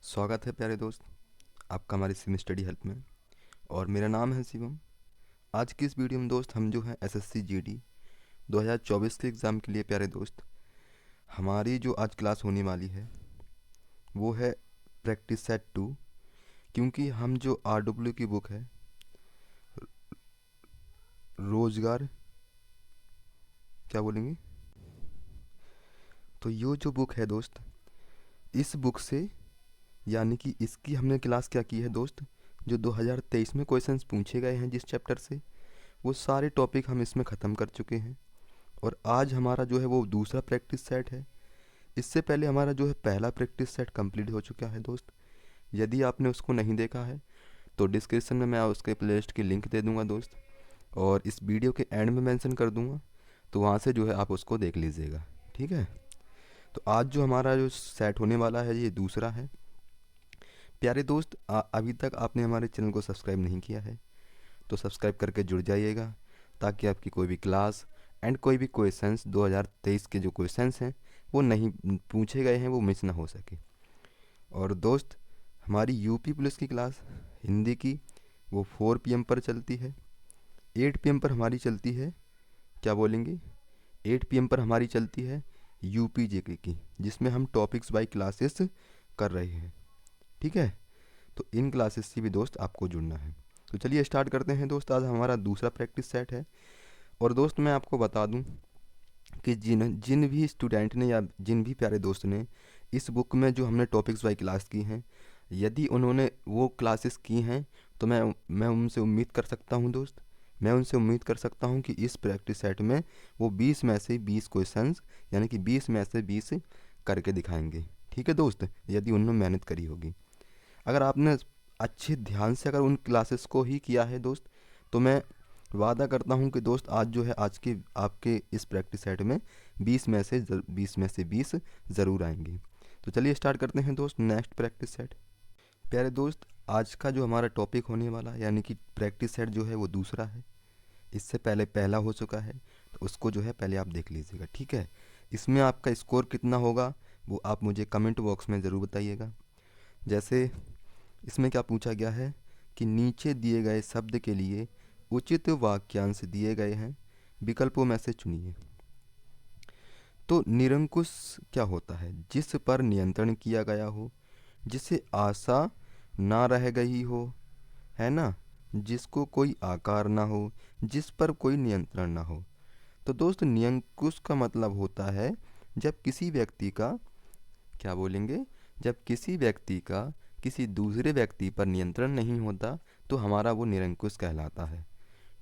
स्वागत है प्यारे दोस्त आपका हमारे सिम स्टडी हेल्प में। और मेरा नाम है शिवम। आज की इस वीडियो में दोस्त हम जो है एसएससी जीडी 2024 के एग्ज़ाम के लिए प्यारे दोस्त हमारी जो आज क्लास होने वाली है वो है प्रैक्टिस सेट 2। क्योंकि हम जो आरडब्ल्यू की बुक है रोज़गार क्या बोलेंगे, तो ये जो बुक है दोस्त, इस बुक से यानी कि इसकी हमने क्लास क्या की है दोस्त, जो 2023 में क्वेश्चंस पूछे गए हैं जिस चैप्टर से वो सारे टॉपिक हम इसमें ख़त्म कर चुके हैं। और आज हमारा जो है वो दूसरा प्रैक्टिस सेट है। इससे पहले हमारा जो है पहला प्रैक्टिस सेट कंप्लीट हो चुका है दोस्त। यदि आपने उसको नहीं देखा है तो डिस्क्रिप्शन में मैं उसके प्लेलिस्ट की लिंक दे दूंगा दोस्त, और इस वीडियो के एंड में मेंशन कर दूंगा, तो वहाँ से जो है आप उसको देख लीजिएगा। ठीक है, तो आज जो हमारा जो सेट होने वाला है ये दूसरा है। प्यारे दोस्त अभी तक आपने हमारे चैनल को सब्सक्राइब नहीं किया है तो सब्सक्राइब करके जुड़ जाइएगा, ताकि आपकी कोई भी क्लास एंड कोई भी क्वेश्चंस 2023 के जो क्वेश्चंस हैं वो नहीं पूछे गए हैं वो मिस ना हो सके। और दोस्त हमारी यूपी पुलिस की क्लास हिंदी की वो 4 PM पर चलती है। 8 PM पर हमारी चलती है, क्या बोलेंगे, 8 PM पर हमारी चलती है यूपी जीके की, जिसमें हम टॉपिक्स बाय क्लासेस कर रहे हैं। ठीक है, तो इन क्लासेस से भी दोस्त आपको जुड़ना है। तो चलिए स्टार्ट करते हैं दोस्त। आज हमारा दूसरा प्रैक्टिस सेट है। और दोस्त मैं आपको बता दूं कि जिन जिन भी स्टूडेंट ने या जिन भी प्यारे दोस्त ने इस बुक में जो हमने टॉपिक्स वाई क्लास की हैं, यदि उन्होंने वो क्लासेस की हैं तो मैं उनसे उम्मीद कर सकता हूं दोस्त, मैं उनसे उम्मीद कर सकता हूं कि इस प्रैक्टिस सेट में वो 20 में से 20 क्वेश्चंस यानी कि 20 में से 20 करके दिखाएंगे। ठीक है दोस्त, यदि उन्होंने मेहनत करी होगी। अगर आपने अच्छे ध्यान से अगर उन क्लासेस को ही किया है दोस्त, तो मैं वादा करता हूँ कि दोस्त आज जो है आज के आपके इस प्रैक्टिस सेट में 20 में से 20 ज़रूर आएंगे। तो चलिए स्टार्ट करते हैं दोस्त नेक्स्ट प्रैक्टिस सेट। प्यारे दोस्त आज का जो हमारा टॉपिक होने वाला है यानी कि प्रैक्टिस सेट जो है वो दूसरा है। इससे पहले पहला हो चुका है, तो उसको जो है पहले आप देख लीजिएगा। ठीक है, इसमें आपका स्कोर कितना होगा वो आप मुझे कमेंट बॉक्स में ज़रूर बताइएगा। जैसे इसमें क्या पूछा गया है कि नीचे दिए गए शब्द के लिए उचित वाक्यांश दिए गए हैं, विकल्पों में से चुनिए। तो निरंकुश क्या होता है, जिस पर नियंत्रण किया गया हो, जिसे आशा ना रह गई हो, है ना, जिसको कोई आकार ना हो, जिस पर कोई नियंत्रण ना हो। तो दोस्त निरंकुश का मतलब होता है जब किसी व्यक्ति का, क्या बोलेंगे, जब किसी व्यक्ति का किसी दूसरे व्यक्ति पर नियंत्रण नहीं होता तो हमारा वो निरंकुश कहलाता है।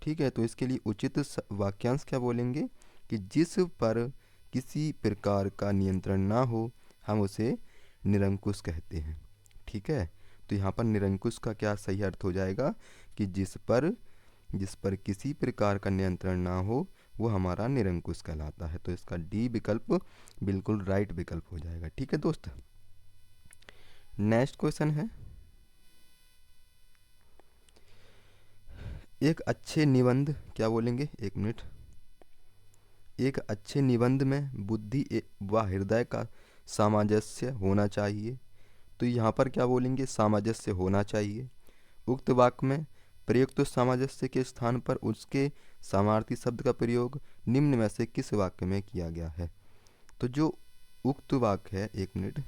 ठीक है, तो इसके लिए उचित वाक्यांश क्या बोलेंगे कि जिस पर किसी प्रकार का नियंत्रण ना हो हम उसे निरंकुश कहते हैं। ठीक है, तो यहाँ पर निरंकुश का क्या सही अर्थ हो जाएगा कि जिस पर किसी प्रकार का नियंत्रण ना हो वो हमारा निरंकुश कहलाता है। तो इसका डी विकल्प बिल्कुल राइट विकल्प हो जाएगा। ठीक है दोस्त, नेक्स्ट क्वेश्चन है, एक अच्छे निबंध, क्या बोलेंगे, एक मिनट, एक अच्छे निबंध में बुद्धि व हृदय का सामंजस्य होना चाहिए। तो यहाँ पर क्या बोलेंगे, सामंजस्य होना चाहिए। उक्त वाक्य में प्रयुक्त सामंजस्य के स्थान पर उसके समार्थी शब्द का प्रयोग निम्न में से किस वाक्य में किया गया है। तो जो उक्त वाक्य है, एक मिनट,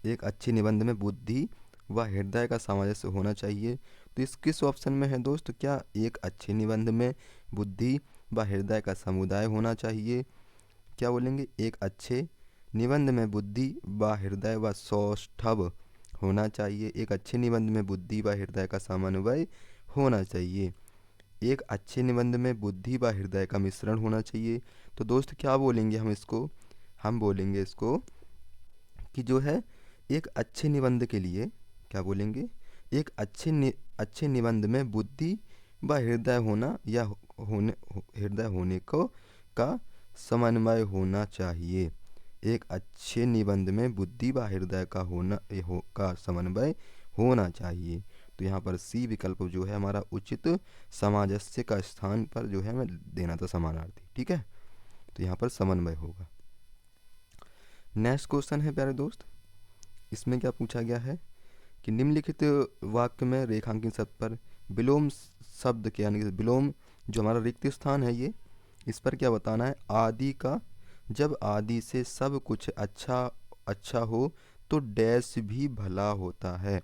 एक अच्छे निबंध में बुद्धि व हृदय का सामंजस्य होना चाहिए, तो इस किस ऑप्शन में है दोस्त, क्या एक अच्छे निबंध में बुद्धि व हृदय का समुदाय होना चाहिए, क्या बोलेंगे, एक अच्छे निबंध में बुद्धि व हृदय व सौष्ठव होना चाहिए, एक अच्छे निबंध में बुद्धि व हृदय का समन्वय होना चाहिए, एक अच्छे निबंध में बुद्धि व हृदय का मिश्रण होना चाहिए। तो दोस्त क्या बोलेंगे हम इसको, हम बोलेंगे इसको कि जो है एक अच्छे निबंध के लिए क्या बोलेंगे, एक अच्छे निबंध में बुद्धि व हृदय होना या हृदय होने को का समन्वय होना चाहिए। एक अच्छे निबंध में बुद्धि व हृदय का का समन्वय होना चाहिए। तो यहाँ पर सी विकल्प जो है हमारा उचित सामंजस्य का स्थान पर जो है हमें देना था समानार्थी। ठीक है, तो यहाँ पर समन्वय होगा। नेक्स्ट क्वेश्चन है प्यारे दोस्त, इसमें क्या पूछा गया है कि निम्नलिखित वाक्य में रेखांकित शब्द पर विलोम शब्द के यानी कि विलोम जो हमारा रिक्त स्थान है ये, इस पर क्या बताना है। आदि का, जब आदि से सब कुछ अच्छा अच्छा हो तो डैश भी भला होता है।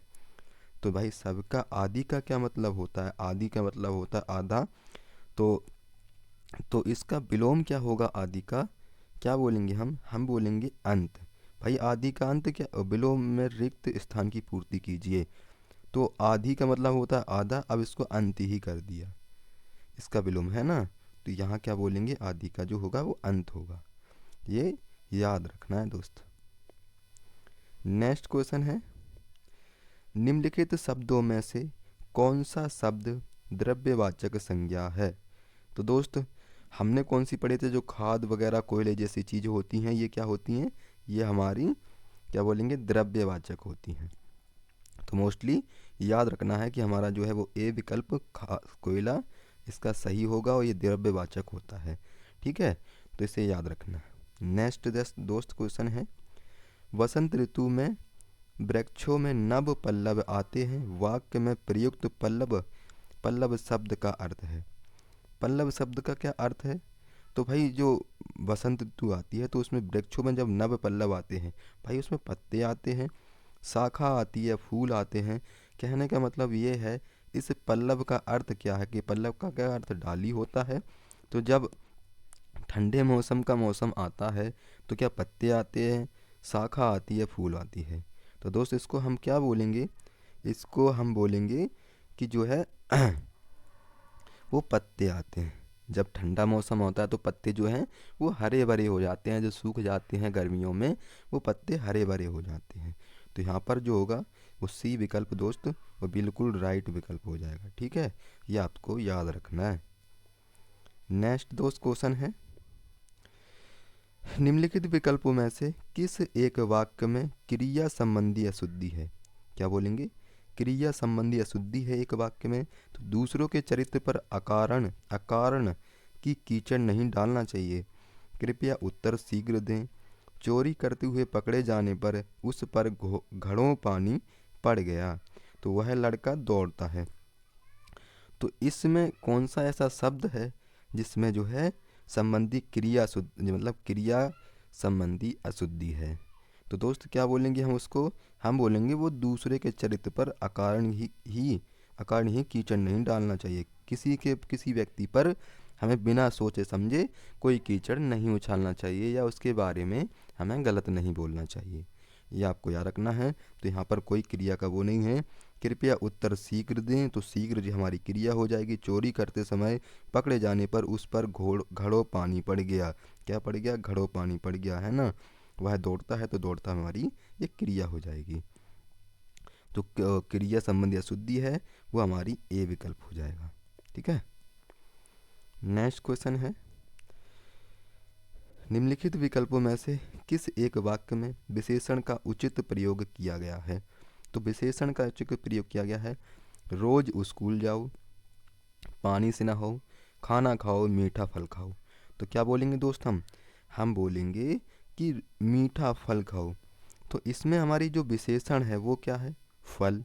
तो भाई सबका आदि का क्या मतलब होता है, आदि का मतलब होता है आधा। तो इसका विलोम क्या होगा आदि का, क्या बोलेंगे हम बोलेंगे अंत। भाई आदि का अंत क्या, विलोम में रिक्त स्थान की पूर्ति कीजिए। तो आदि का मतलब होता है आधा, अब इसको अंत ही कर दिया, इसका विलोम है ना। तो यहाँ क्या बोलेंगे, आदि का जो होगा वो अंत होगा, ये याद रखना है दोस्त। नेक्स्ट क्वेश्चन है, निम्नलिखित शब्दों में से कौन सा शब्द द्रव्यवाचक संज्ञा है। तो दोस्त हमने कौन सी पढ़े थे, जो खाद वगैरह कोयले जैसी चीज़ें होती हैं ये क्या होती हैं, ये हमारी क्या बोलेंगे द्रव्यवाचक होती हैं। तो मोस्टली याद रखना है कि हमारा जो है वो ए विकल्प कोयला इसका सही होगा और ये द्रव्यवाचक होता है, ठीक है। तो इसे याद रखना है। नेक्स्ट दोस्त क्वेश्चन है, वसंत ऋतु में वृक्षों में नव पल्लव आते हैं, वाक्य में प्रयुक्त पल्लव पल्लव शब्द का अर्थ है। पल्लव शब्द का क्या अर्थ है। तो भाई जो वसंत ऋतु आती है तो उसमें वृक्षों में जब नव पल्लव आते हैं, भाई उसमें पत्ते आते हैं, शाखा आती है, फूल आते हैं। कहने का मतलब ये है, इस पल्लव का अर्थ क्या है कि पल्लव का क्या अर्थ डाली होता है। तो जब ठंडे मौसम का मौसम आता है तो क्या पत्ते आते हैं, शाखा आती है, फूल आती है। तो दोस्त इसको हम क्या बोलेंगे, इसको हम बोलेंगे कि जो है वो पत्ते आते हैं। जब ठंडा मौसम होता है तो पत्ते जो हैं वो हरे भरे हो जाते हैं, जो सूख जाते हैं गर्मियों में वो पत्ते हरे भरे हो जाते हैं। तो यहाँ पर जो होगा वो सी विकल्प दोस्त वो बिल्कुल राइट विकल्प हो जाएगा, ठीक है। ये आपको याद रखना है। नेक्स्ट दोस्त क्वेश्चन है, निम्नलिखित विकल्पों में से किस एक वाक्य में क्रिया संबंधी अशुद्धि है। क्या बोलेंगे, क्रिया संबंधी अशुद्धि है एक वाक्य में। तो दूसरों के चरित्र पर अकारण अकारण की कीचड़ नहीं डालना चाहिए, कृपया उत्तर शीघ्र दें, चोरी करते हुए पकड़े जाने पर उस पर घड़ों पानी पड़ गया तो वह लड़का दौड़ता है। तो इसमें कौन सा ऐसा शब्द है जिसमें जो है संबंधी क्रिया शुद्ध मतलब क्रिया संबंधी अशुद्धि है। तो दोस्त क्या बोलेंगे हम उसको, हम बोलेंगे वो दूसरे के चरित्र पर अकारण ही कीचड़ नहीं डालना चाहिए। किसी व्यक्ति पर हमें बिना सोचे समझे कोई कीचड़ नहीं उछालना चाहिए या उसके बारे में हमें गलत नहीं बोलना चाहिए, ये आपको याद रखना है। तो यहाँ पर कोई क्रिया का वो नहीं है, कृपया उत्तर शीघ्र दें, तो शीघ्र जी हमारी क्रिया हो जाएगी। चोरी करते समय पकड़े जाने पर उस पर घड़ों पानी पड़ गया, क्या पड़ गया, घड़ों पानी पड़ गया, है ना। वह दौड़ता है तो दौड़ता हमारी ये क्रिया हो जाएगी। तो क्रिया संबंधी अशुद्धि है वो हमारी ए विकल्प हो जाएगा, ठीक है। नेक्स्ट क्वेश्चन है, निम्नलिखित विकल्पों में से किस एक वाक्य में विशेषण का उचित प्रयोग किया गया है। तो विशेषण का उचित प्रयोग किया गया है, रोज स्कूल जाओ, पानी से नहाओ, खाना खाओ, मीठा फल खाओ। तो क्या बोलेंगे दोस्त हम बोलेंगे कि मीठा फल खाओ। तो इसमें हमारी जो विशेषण है वो क्या है, फल,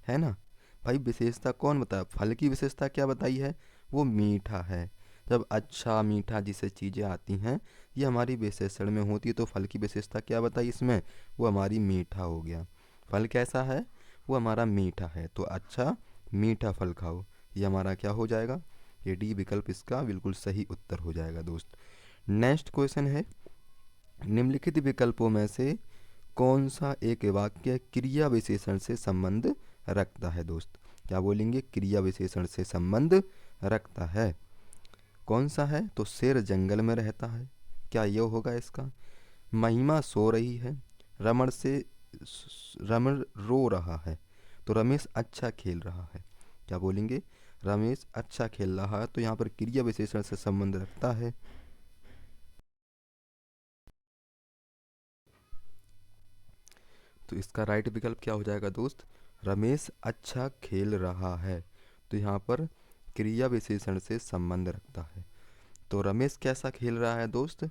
है ना। भाई विशेषता कौन बताया, फल की विशेषता क्या बताई है, वो मीठा है। जब अच्छा मीठा जिसे चीज़ें आती हैं ये हमारी विशेषण में होती है, तो फल की विशेषता क्या बताई इसमें, वो हमारी मीठा हो गया। फल कैसा है, वो हमारा मीठा है, तो अच्छा मीठा फल खाओ, ये हमारा क्या हो जाएगा, ये डी विकल्प इसका बिल्कुल सही उत्तर हो जाएगा दोस्त। नेक्स्ट क्वेश्चन है, निम्नलिखित विकल्पों में से कौन सा एक वाक्य क्रिया विशेषण से संबंध रखता है दोस्त। क्या बोलेंगे, क्रिया विशेषण से संबंध रखता है, कौन सा है। तो शेर जंगल में रहता है, क्या ये होगा इसका। महिमा सो रही है, रमण रो रहा है, तो रमेश अच्छा खेल रहा है। क्या बोलेंगे, रमेश अच्छा खेल रहा है, तो यहाँ पर क्रिया विशेषण से संबंध रखता है। तो इसका राइट विकल्प क्या हो जाएगा दोस्त, रमेश अच्छा खेल रहा है। तो यहाँ पर क्रिया विशेषण से संबंध रखता है। तो रमेश कैसा खेल रहा है दोस्त,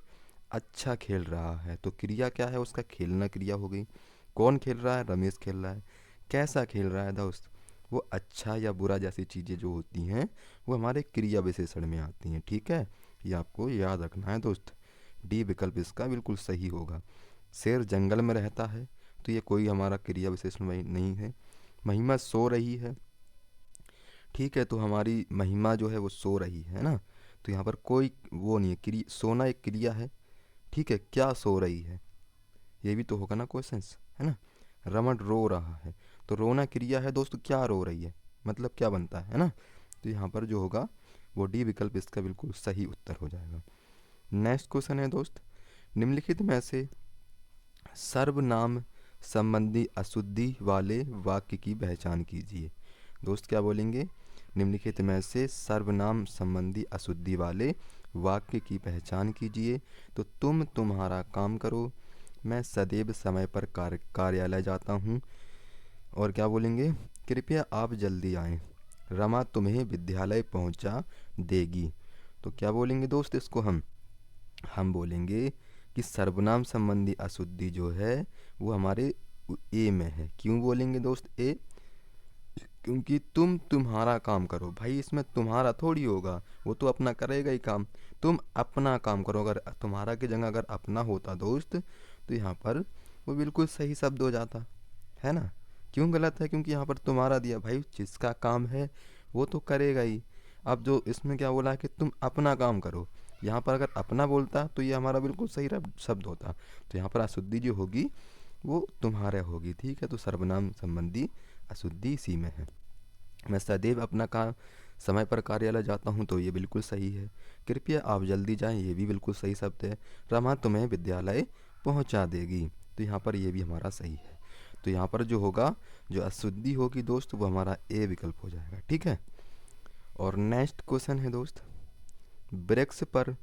अच्छा खेल रहा है, तो क्रिया क्या है उसका, खेलना क्रिया हो गई। कौन खेल रहा है, रमेश खेल रहा है। कैसा खेल रहा है दोस्त, वो अच्छा या बुरा जैसी चीज़ें जो होती हैं वो हमारे क्रिया विशेषण में आती हैं। ठीक है, ये आपको याद रखना है दोस्त। डी विकल्प इसका बिल्कुल सही होगा। शेर जंगल में रहता है, तो ये कोई हमारा क्रिया विशेषण नहीं है। महिमा सो रही है, ठीक है, तो हमारी महिमा जो है वो सो रही है ना, तो यहाँ पर कोई वो नहीं है, क्रिया, सोना एक क्रिया है। ठीक है, क्या सो रही है, ये भी तो होगा ना क्वेश्चंस, है ना। रमन रो रहा है, तो रोना क्रिया है दोस्त, क्या रो रही है, मतलब क्या बनता है ना। तो यहाँ पर जो होगा वो डी विकल्प इसका बिल्कुल सही उत्तर हो जाएगा। नेक्स्ट क्वेश्चन है दोस्त, निम्नलिखित में से सर्वनाम संबंधी अशुद्धि वाले वाक्य की पहचान कीजिए। दोस्त क्या बोलेंगे, निम्नलिखित में से सर्वनाम संबंधी अशुद्धि वाले वाक्य की पहचान कीजिए। तो तुम तुम्हारा काम करो, मैं सदैव समय पर कार्यालय जाता हूँ। और क्या बोलेंगे, कृपया आप जल्दी आएँ, रमा तुम्हें विद्यालय पहुँचा देगी। तो क्या बोलेंगे दोस्त इसको, हम बोलेंगे कि सर्वनाम संबंधी अशुद्धि जो है वो हमारे ए में है। क्यों बोलेंगे दोस्त ए, क्योंकि तुम तुम्हारा काम करो, भाई इसमें तुम्हारा थोड़ी होगा, वो तो अपना करेगा ही काम। तुम अपना काम करो, अगर तुम्हारा की जगह अगर अपना होता दोस्त तो यहाँ पर वो बिल्कुल सही शब्द हो जाता, है ना। क्यों गलत है, क्योंकि यहाँ पर तुम्हारा दिया, भाई जिसका काम है वो तो करेगा ही। अब जो इसमें क्या बोला है कि तुम अपना काम करो, यहाँ पर अगर अपना बोलता तो ये हमारा बिल्कुल सही शब्द होता। तो यहाँ पर अशुद्धि जो होगी वो तुम्हारे होगी। ठीक है, तो सर्वनाम संबंधी अशुद्धि इसी में है। मैं सदैव अपना काम समय पर कार्यालय जाता हूँ, तो ये बिल्कुल सही है। कृपया आप जल्दी जाएं, ये भी बिल्कुल सही शब्द है। रमा तुम्हें विद्यालय पहुँचा देगी, तो यहाँ पर ये भी हमारा सही है। तो यहाँ पर जो होगा, जो अशुद्धि होगी दोस्त, वो हमारा ए विकल्प हो जाएगा। ठीक है, और नेक्स्ट क्वेश्चन है दोस्त, वृक्ष पर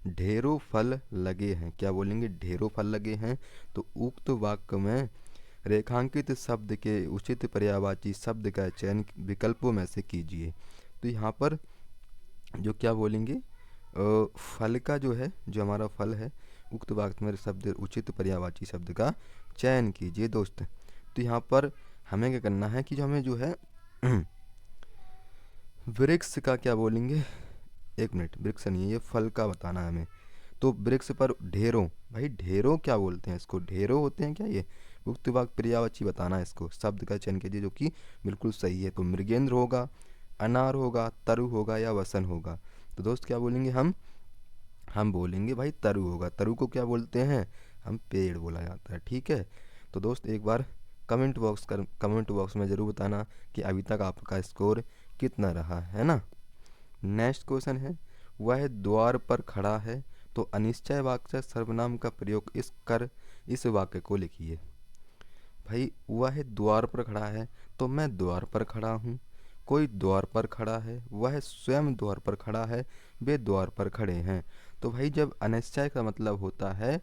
ढेरों फल लगे हैं, क्या बोलेंगे, ढेरों फल लगे हैं। तो उक्त वाक्य में रेखांकित शब्द के उचित पर्यायवाची शब्द का चयन विकल्पों में से कीजिए। तो यहाँ पर जो क्या बोलेंगे, फल का जो है, जो हमारा फल है, उक्त वाक्य में शब्द उचित पर्यायवाची शब्द का चयन कीजिए दोस्त। तो यहाँ पर हमें क्या करना है कि जो हमें जो है वृक्ष का क्या बोलेंगे, एक मिनट, वृक्ष नहीं है ये, फल का बताना है हमें। तो वृक्ष पर ढेरों, भाई ढेरों क्या बोलते हैं इसको, ढेरों होते हैं क्या ये, उक्त वाक्य पर्यायवाची बताना है इसको, शब्द का चयन कीजिए जो कि बिल्कुल सही है। तो मृगेंद्र होगा, अनार होगा, तरु होगा या वसन होगा। तो दोस्त क्या बोलेंगे, हम बोलेंगे भाई तरु होगा। तरु को क्या बोलते हैं, हम पेड़ बोला जाता है। ठीक है, तो दोस्त एक बार कमेंट बॉक्स में ज़रूर बताना कि अभी तक आपका स्कोर कितना रहा है ना। नेक्स्ट क्वेश्चन है, वह द्वार पर खड़ा है, तो अनिश्चय वाक्य सर्वनाम का प्रयोग इस वाक्य को लिखिए। भाई वह द्वार पर खड़ा है, तो मैं द्वार पर खड़ा हूँ। कोई द्वार पर खड़ा है, वह स्वयं द्वार पर खड़ा है, वे द्वार पर खड़े हैं। तो भाई जब अनिश्चय का मतलब होता है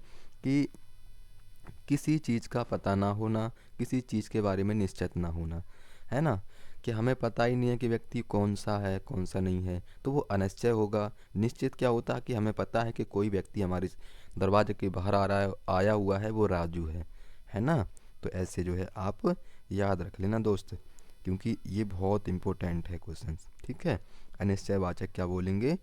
कि किसी चीज़ का पता ना होना, किसी चीज़ के बारे में निश्चित ना होना, है ना, कि हमें पता ही नहीं है कि व्यक्ति कौन सा है कौन सा नहीं है, तो वो अनिश्चय होगा। निश्चित क्या होता है कि हमें पता है कि कोई व्यक्ति हमारे दरवाजे के बाहर आ रहा है, आया हुआ है, वो राजू है ना। तो ऐसे जो है आप याद रख लेना दोस्त, क्योंकि ये बहुत इम्पोर्टेंट है क्वेश्चन। ठीक है, अनिश्चयवाचक क्या बोलेंगे,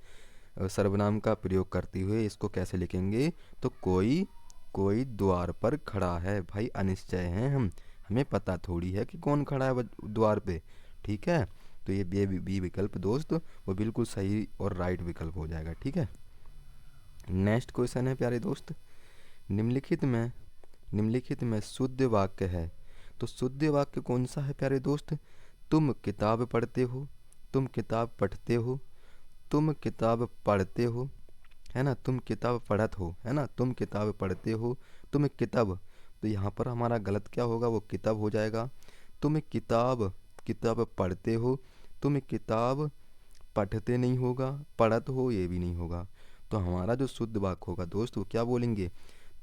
सर्वनाम का प्रयोग करते हुए इसको कैसे लिखेंगे, तो कोई द्वार पर खड़ा है, भाई अनिश्चय हैं हम, हमें पता थोड़ी है कि कौन खड़ा है द्वार पे। ठीक है, तो ये बी विकल्प दोस्त वो बिल्कुल सही और राइट विकल्प हो जाएगा। ठीक है, नेक्स्ट क्वेश्चन है प्यारे दोस्त, निम्नलिखित में शुद्ध वाक्य है, तो शुद्ध वाक्य कौन सा है प्यारे दोस्त, तुम किताब पढ़ते हो, तुम किताब पढ़ते हो, तुम किताब पढ़ते हो, है ना, तुम किताब पढ़त हो, है ना, तुम किताब पढ़ते हो, तुम किताब। तो यहाँ पर हमारा गलत क्या होगा, वो किताब हो जाएगा। तुम किताब पढ़ते हो, तुम किताब पढ़ते नहीं होगा, पढ़त हो ये भी नहीं होगा। तो हमारा जो शुद्ध वाक्य होगा दोस्त वो क्या बोलेंगे,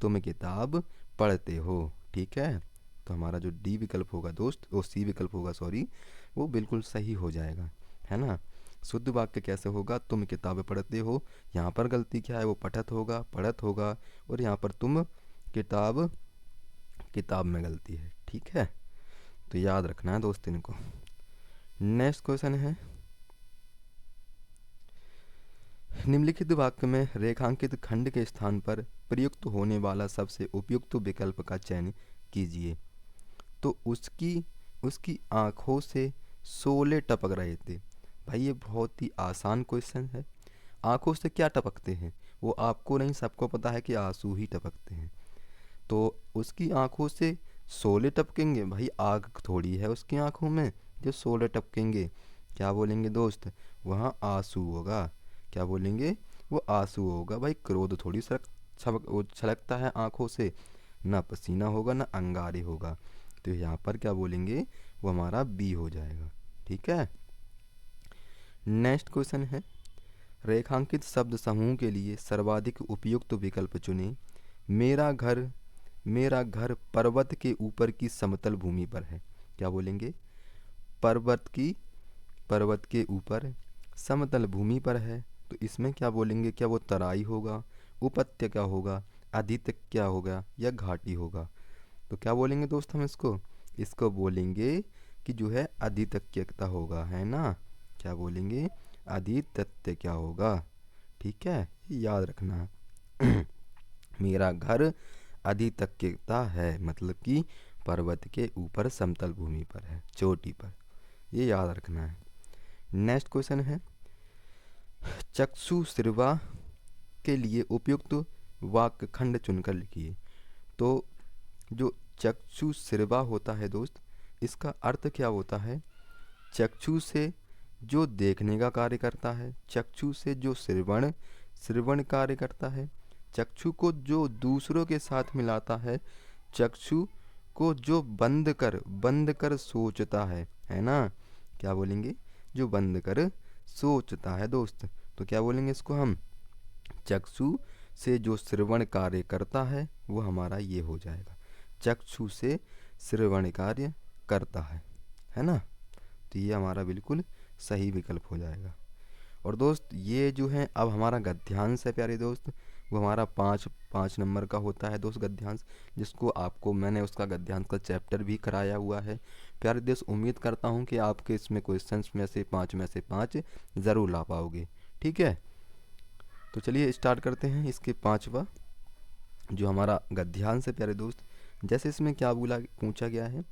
तुम किताब पढ़ते हो। ठीक है, तो हमारा जो डी विकल्प होगा दोस्त, वो सी विकल्प होगा सॉरी, वो बिल्कुल सही हो जाएगा, है ना। शुद्ध वाक्य कैसे होगा, तुम किताब पढ़ते हो, यहाँ पर गलती क्या है, वो पठत होगा, पढ़त होगा, और यहाँ पर तुम किताब, किताब में गलती है। ठीक है, तो याद रखना है दोस्त इनको। नेक्स्ट क्वेश्चन है, निम्नलिखित वाक्य में रेखांकित खंड के स्थान पर प्रयुक्त होने वाला सबसे उपयुक्त विकल्प का चयन कीजिए। तो उसकी उसकी आंखों से शोले टपक रहे थे। भाई ये बहुत ही आसान क्वेश्चन है। आंखों से क्या टपकते हैं, वो आपको नहीं, सबको पता है कि आंसू ही टपकते हैं। तो उसकी आंखों से शोले टपकेंगे, भाई आग थोड़ी है उसकी आंखों में जो शोले टपकेंगे। क्या बोलेंगे दोस्त, वहाँ आंसू होगा। क्या बोलेंगे, वो आंसू होगा। भाई क्रोध थोड़ी छलकता है आंखों से, ना पसीना होगा ना अंगारे होगा। तो यहाँ पर क्या बोलेंगे, वो हमारा बी हो जाएगा। ठीक है, नेक्स्ट क्वेश्चन है, रेखांकित शब्द समूह के लिए सर्वाधिक उपयुक्त विकल्प चुनें। मेरा घर, मेरा घर पर्वत के ऊपर की समतल भूमि पर है। क्या बोलेंगे, पर्वत के ऊपर समतल भूमि पर है। तो इसमें क्या बोलेंगे, क्या वो तराई होगा, उपत्य क्या होगा, अधित क्या होगा, या घाटी होगा। तो क्या बोलेंगे दोस्त हम इसको, इसको बोलेंगे कि जो है अधितत्यता होगा, है ना। क्या बोलेंगे, अधितत्य क्या होगा। ठीक है, ये याद रखना है। मेरा घर अधितक्यता है, मतलब कि पर्वत के ऊपर समतल भूमि पर है, चोटी पर। ये याद रखना है। नेक्स्ट क्वेश्चन है, चक्षु श्रवा के लिए उपयुक्त वाक्य खंड चुनकर लिखिए। तो जो चक्षु श्रवा होता है दोस्त, इसका अर्थ क्या होता है, चक्षु से जो देखने का कार्य करता है, चक्षु से जो श्रवण श्रवण कार्य करता है, चक्षु को जो दूसरों के साथ मिलाता है, चक्षु को जो बंद कर सोचता है ना। क्या बोलेंगे, जो बंद कर सोचता है दोस्त। तो क्या बोलेंगे इसको हम, चक्षु से जो श्रवण कार्य करता है वो हमारा ये हो जाएगा, चक्षु से श्रवण कार्य करता है ना। तो ये हमारा बिल्कुल सही विकल्प हो जाएगा। और दोस्त ये जो है अब हमारा गद्यांश है प्यारे दोस्त, वो हमारा 5 नंबर का होता है दोस्त गद्यांश, जिसको आपको मैंने उसका गद्यांश का चैप्टर भी कराया हुआ है। प्यारे दोस्त उम्मीद करता हूँ कि आपके इसमें क्वेश्चंस में से 5 ज़रूर ला पाओगे। ठीक है, तो चलिए स्टार्ट करते हैं इसके 5वां जो हमारा गद्यांश है प्यारे दोस्त। जैसे इसमें क्या पूछा गया है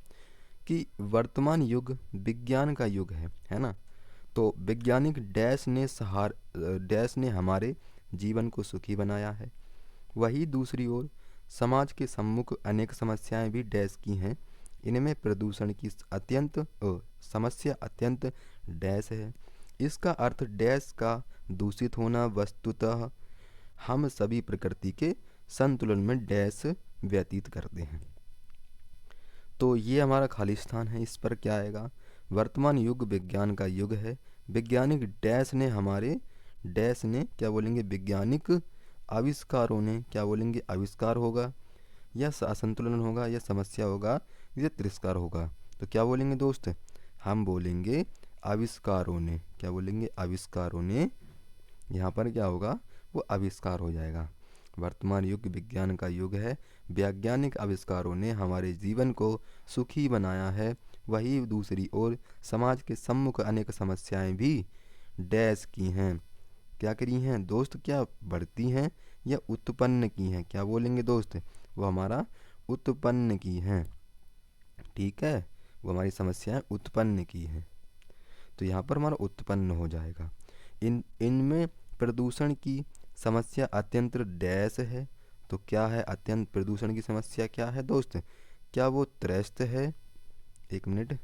कि वर्तमान युग विज्ञान का युग है ना। तो वैज्ञानिक डैश ने हमारे जीवन को सुखी बनाया है। वही दूसरी ओर समाज के सम्मुख अनेक समस्याएं भी डैश की हैं। इनमें प्रदूषण की समस्या अत्यंत डैश है। इसका अर्थ डैश का दूषित होना वस्तुतः हम सभी प्रकृति के संतुलन में डैश व्यतीत करते हैं। तो ये हमारा खालिस्तान है, इस पर क्या आएगा, वर्तमान युग विज्ञान का युग है। वैज्ञानिक डैश ने हमारे डैश ने क्या बोलेंगे, वैज्ञानिक आविष्कारों ने क्या बोलेंगे, आविष्कार होगा या असंतुलन होगा या समस्या होगा या तिरस्कार होगा। तो क्या बोलेंगे दोस्त, हम बोलेंगे आविष्कारों ने। क्या बोलेंगे, आविष्कारों ने। यहाँ पर क्या होगा, वो आविष्कार हो जाएगा। वर्तमान युग विज्ञान का युग है। वैज्ञानिक आविष्कारों ने हमारे जीवन को सुखी बनाया है। वही दूसरी ओर समाज के सम्मुख अनेक समस्याएं भी डैश की हैं। क्या करी हैं दोस्त, क्या बढ़ती हैं या उत्पन्न की हैं। क्या बोलेंगे दोस्त, वो हमारा उत्पन्न की हैं। ठीक है, वो हमारी समस्याएं उत्पन्न की हैं। तो यहाँ पर हमारा उत्पन्न हो जाएगा। इनमें प्रदूषण की समस्या अत्यंत डैश है। तो क्या है, अत्यंत प्रदूषण की समस्या क्या है दोस्त, क्या वो त्रस्त है, एक मिनट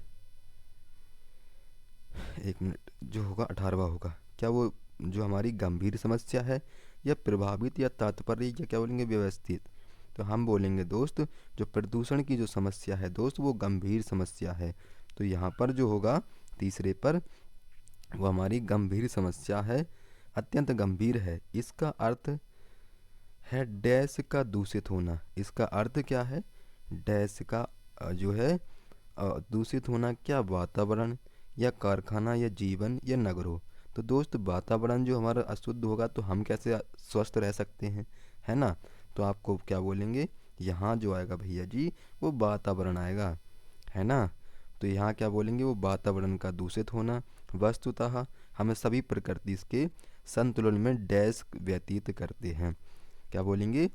जो होगा 18वां होगा, क्या वो जो हमारी गंभीर समस्या है या प्रभावित या तात्पर्य या क्या बोलेंगे व्यवस्थित। तो हम बोलेंगे दोस्त जो प्रदूषण की जो समस्या है दोस्त वो गंभीर समस्या है। तो यहाँ पर जो होगा तीसरे पर वो हमारी गंभीर समस्या है, अत्यंत गंभीर है। इसका अर्थ है डैश का दूषित होना। इसका अर्थ क्या है, डैश का जो है दूषित होना, क्या वातावरण या कारखाना या जीवन या नगरों। तो दोस्त वातावरण जो हमारा अशुद्ध होगा तो हम कैसे स्वस्थ रह सकते हैं, है ना। तो आपको क्या बोलेंगे, यहाँ जो आएगा भैया जी वो वातावरण आएगा, है ना। तो यहाँ क्या बोलेंगे, वो वातावरण का दूषित होना। वस्तुतः हमें सभी प्रकृति के संतुलन में डैश व्यतीत करते हैं। क्या बोलेंगे,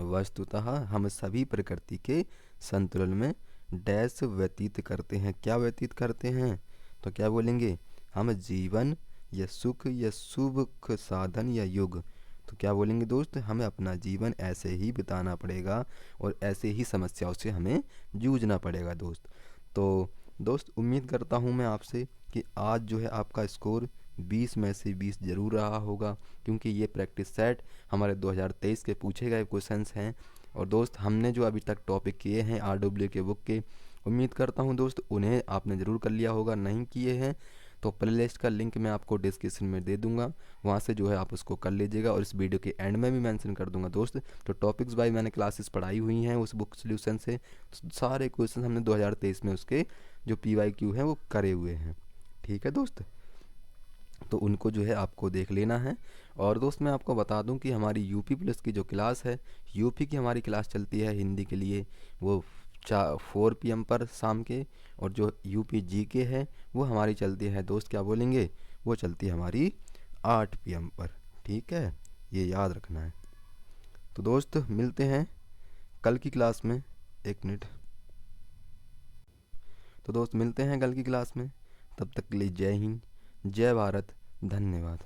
वस्तुतः हम सभी प्रकृति के संतुलन में डैश व्यतीत करते हैं। क्या व्यतीत करते हैं, तो क्या बोलेंगे, हम जीवन या सुख या शुभ साधन या युग। तो क्या बोलेंगे दोस्त, हमें अपना जीवन ऐसे ही बिताना पड़ेगा और ऐसे ही समस्याओं से हमें जूझना पड़ेगा दोस्त। तो दोस्त उम्मीद करता हूँ मैं आपसे कि आज जो है आपका स्कोर 20 में से 20 ज़रूर रहा होगा, क्योंकि ये प्रैक्टिस सेट हमारे 2023 के पूछे गए क्वेश्चंस हैं। और दोस्त हमने जो अभी तक टॉपिक किए हैं RW के बुक के, उम्मीद करता हूँ दोस्त उन्हें आपने ज़रूर कर लिया होगा। नहीं किए हैं तो प्लेलिस्ट का लिंक मैं आपको डिस्क्रिप्शन में दे दूंगा, वहाँ से जो है आप उसको कर लीजिएगा। और इस वीडियो के एंड में भी मेंशन कर दूंगा दोस्त, तो टॉपिक्स वाइज मैंने क्लासेस पढ़ाई हुई हैं उस बुक सोल्यूशन से। सारे क्वेश्चन हमने 2023 में उसके जो PYQ हैं वो करे हुए हैं। ठीक है दोस्त, तो उनको जो है आपको देख लेना है। और दोस्त मैं आपको बता दूं कि हमारी UP प्लस की जो क्लास है, UP की हमारी क्लास चलती है हिंदी के लिए, वो 4 PM पर शाम के। और जो UP GK है वो हमारी चलती है दोस्त, क्या बोलेंगे, वो चलती है हमारी 8 PM पर। ठीक है, ये याद रखना है। तो दोस्त मिलते हैं कल की क्लास में। एक मिनट, तो दोस्त मिलते हैं कल की क्लास में। तब तक के लिए जय हिंद, जय भारत, धन्यवाद।